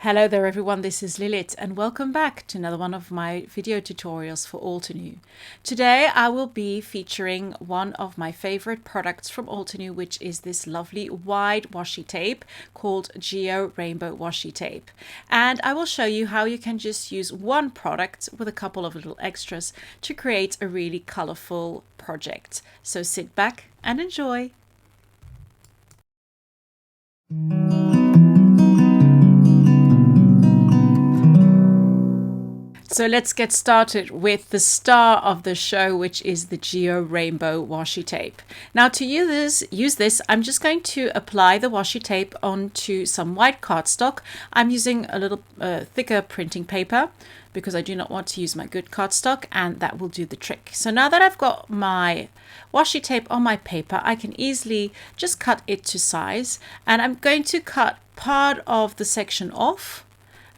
Hello there everyone, this is Lilith and welcome back to another one of my video tutorials for Altenew. Today I will be featuring one of my favorite products from Altenew, which is this lovely wide washi tape called Geo Rainbow Washi Tape. And I will show you how you can just use one product with a couple of little extras to create a really colorful project. So sit back and enjoy. So let's get started with the star of the show, which is the Geo Rainbow Washi Tape. Now to use this, I'm just going to apply the washi tape onto some white cardstock. I'm using a little thicker printing paper because I do not want to use my good cardstock, and that will do the trick. So now that I've got my washi tape on my paper, I can easily just cut it to size, and I'm going to cut part of the section off.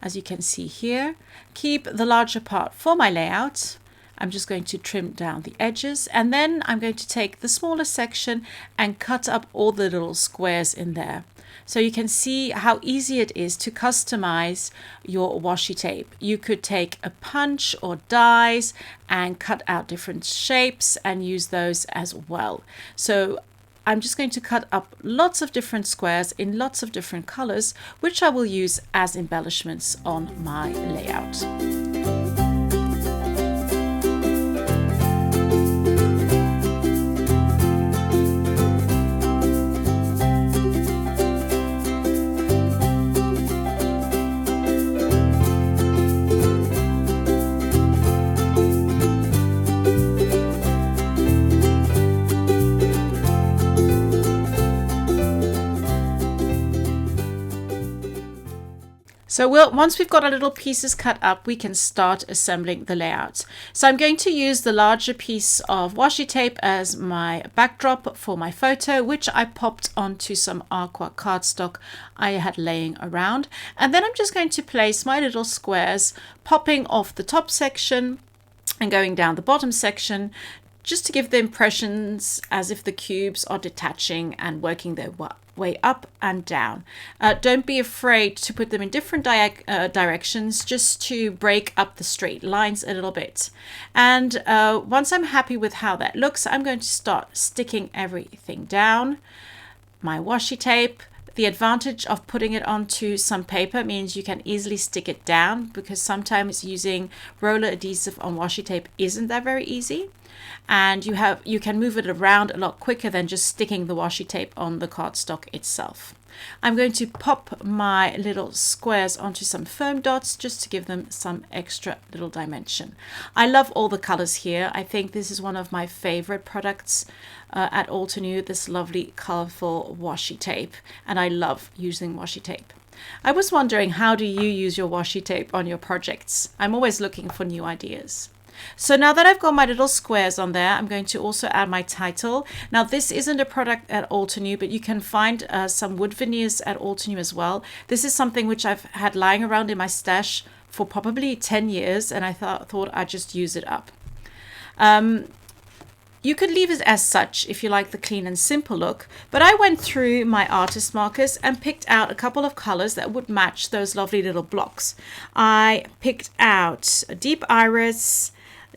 As you can see here, keep the larger part for my layout. I'm just going to trim down the edges, and then I'm going to take the smaller section and cut up all the little squares in there. So you can see how easy it is to customize your washi tape. You could take a punch or dies and cut out different shapes and use those as well. So I'm just going to cut up lots of different squares in lots of different colors, which I will use as embellishments on my layout. So once we've got our little pieces cut up, we can start assembling the layout. So I'm going to use the larger piece of washi tape as my backdrop for my photo, which I popped onto some aqua cardstock I had laying around. And then I'm just going to place my little squares, popping off the top section and going down the bottom section, just to give the impressions as if the cubes are detaching and working their way up and down. Don't be afraid to put them in different directions, just to break up the straight lines a little bit. And once I'm happy with how that looks, I'm going to start sticking everything down. My washi tape. The advantage of putting it onto some paper means you can easily stick it down, because sometimes using roller adhesive on washi tape isn't that very easy. And you can move it around a lot quicker than just sticking the washi tape on the cardstock itself. I'm going to pop my little squares onto some foam dots just to give them some extra little dimension. I love all the colors here. I think this is one of my favorite products at Altenew, this lovely colorful washi tape, and I love using washi tape. I was wondering, how do you use your washi tape on your projects? I'm always looking for new ideas. So now that I've got my little squares on there, I'm going to also add my title. Now this isn't a product at Altenew, but you can find some wood veneers at Altenew as well. This is something which I've had lying around in my stash for probably 10 years, and I thought I'd just use it up. You could leave it as such if you like the clean and simple look, but I went through my artist markers and picked out a couple of colors that would match those lovely little blocks. I picked out a deep iris,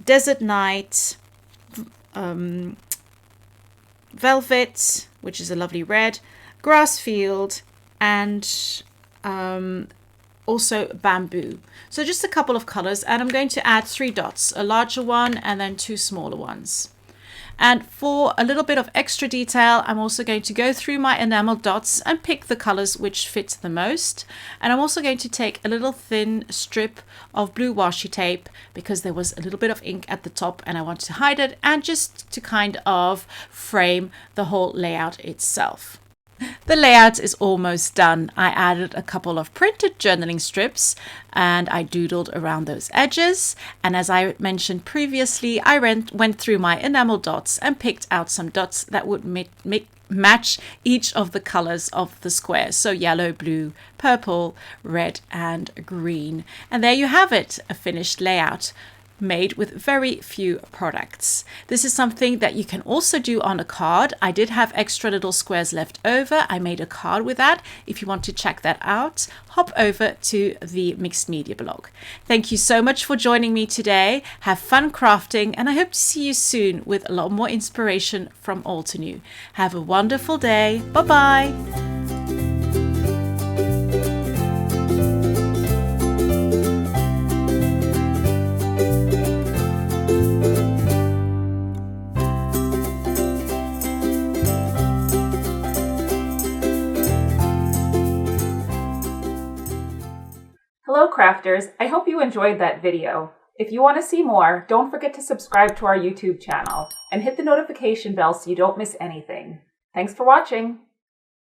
desert night, velvet, which is a lovely red, grass field, and also bamboo. So just a couple of colors, and I'm going to add 3 dots, a larger one and then 2 smaller ones. And for a little bit of extra detail, I'm also going to go through my enamel dots and pick the colors which fit the most. And I'm also going to take a little thin strip of blue washi tape, because there was a little bit of ink at the top and I wanted to hide it, and just to kind of frame the whole layout itself. The layout is almost done. I added a couple of printed journaling strips and I doodled around those edges. And as I mentioned previously, I went through my enamel dots and picked out some dots that would match each of the colors of the squares. So yellow, blue, purple, red, and green. And there you have it, a finished layout. made with very few products. This is something that you can also do on a card. I did have extra little squares left over. I made a card with that. If you want to check that out, hop over to the Mixed Media blog. Thank you so much for joining me today. Have fun crafting, and I hope to see you soon with a lot more inspiration from Altenew. Have a wonderful day. Bye-bye. Hello crafters, I hope you enjoyed that video. If you want to see more, don't forget to subscribe to our YouTube channel and hit the notification bell so you don't miss anything. Thanks for watching!